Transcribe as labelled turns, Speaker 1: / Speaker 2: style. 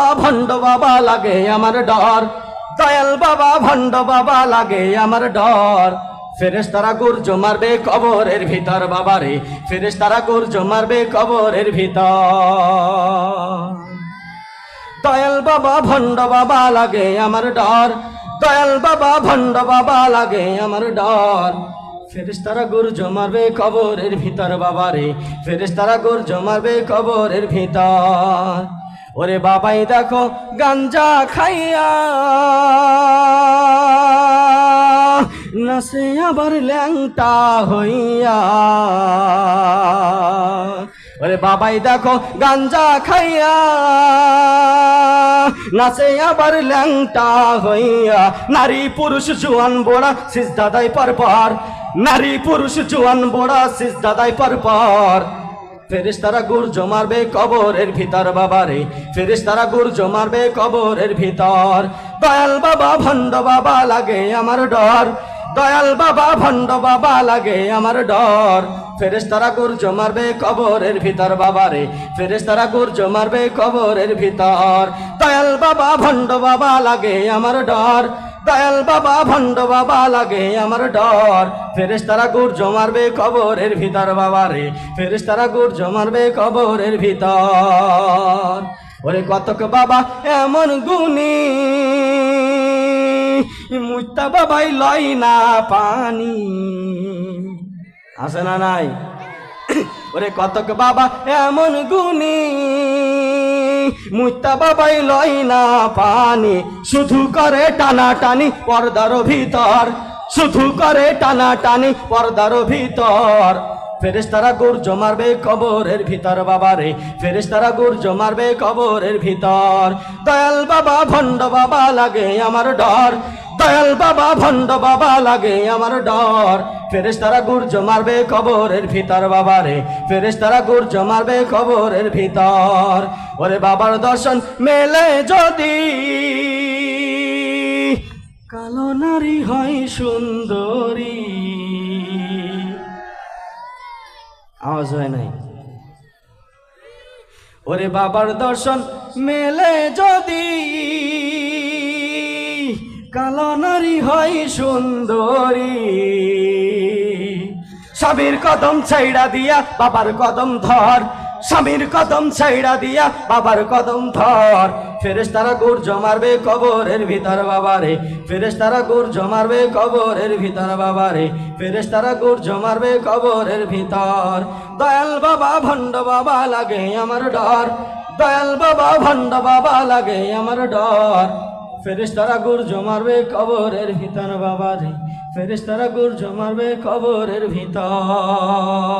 Speaker 1: বাবা ভণ্ড বাবা লাগে আমার ডর, দয়াল বাবা ভণ্ড বাবা লাগে আমার ডর। ফেরেশতারা গুর্জ মারবে কবরের ভিতর বাবারে, ফেরেশতারা গুর্জ মারবে কবরের ভিতর। দয়াল বাবা ভণ্ড বাবা লাগে আমার ডর, দয়াল বাবা ভণ্ড বাবা লাগে আমার ডর। ফেরেশতারা গুর্জ মারবে কবরের ভিতর বাবারে, ফেরেশতারা গুর্জ মারবে কবরের ভিতর। ওরে বাবাই দেখো গাঞ্জা খাইয়া নাচে আবার ল্যাংটা হইয়া, ওরে বাবাই দেখো গাঞ্জা খাইয়া নাচে আবার ল্যাংটা হইয়া। নারী পুরুষ জোয়ান বোড়া সিজদা দেয় পরপর, নারী পুরুষ জোয়ান বোড়া সিজদা দেয় পরপর। ফেরেশতারা গুর্জ মারবে কবরের ভিতর বাবারে, ফেরেশতারা গুর্জ মারবে কবরের ভিতর। দয়াল বাবা ভণ্ড বাবা লাগে আমার ডর, দয়াল বাবা ভণ্ড বাবা লাগে আমার ডর। ফেরেশতারা গুর্জ মারবে কবরের ভিতর বাবারে, ফেরেশতারা গুর্জ মারবে কবরের ভিতর। দয়াল বাবা ভণ্ড বাবা লাগে আমার ডর, দয়াল বাবা ভণ্ড বাবা লাগে আমার ডর। ফেরেশতারা গুর্জ মারবে কবরের ভিতর বাবারে, ফেরেশতারা গুর্জ মারবে কবরের ভিতর। ওরে কতক বাবা এমন গুণী মুত্তা বাবাই লয় না পানি, আছে না নাই? ওরে কতক বাবা এমন গুণী মুত্তা বাবাই লয় না পানি, শুধু করে টানা টানি পর্দার ভিতর, শুধু করে টানা টানি পর্দার ভিতর। ফেরেশতারা গুর্জ মারবে কবরের ভিতর বাবারে, ফেরেশতারা গুর্জ মারবে কবরের ভিতর। দয়াল বাবা ভণ্ড বাবা লাগে আমার ডর, দয়াল বাবা ভণ্ড বাবা লাগে আমার ডর। ফেরেশতারা গুর্জ মারবে কবরের ভিতর বাবারে, ফেরেশতারা গুর্জ মারবে কবরের ভিতর। ওরে বাবার দর্শন মেলে যদি কালো নারী হয় সুন্দরী, আওয়াজ হয় নাই? ওরে বাবার দর্শন মেলে যদি কালো নারী হয় সুন্দরী, স্বামীর কদম ছাইড়া দিয়া বাবার কদম ধর, স্বামীর কদম ছাইড়া দিয়া বাবার কদম ধর। ফেরেশতারা গুর্জ মারবে কবরের ভিতর বাবারে, ফেরেশতারা গুর্জ মারবে কবরের ভিতর বাবারে, ফেরেশতারা গুর্জ মারবে কবরের ভিতর। দয়াল বাবা ভণ্ড বাবা লাগে আমার ডর, দয়াল বাবা ভণ্ড বাবা লাগে আমার ডর। ফেরেশতারা গুর্জ মারবে কবরের ভিতর বাবারে, ফেরেশতারা গুর্জ মারবে কবরের ভিতর।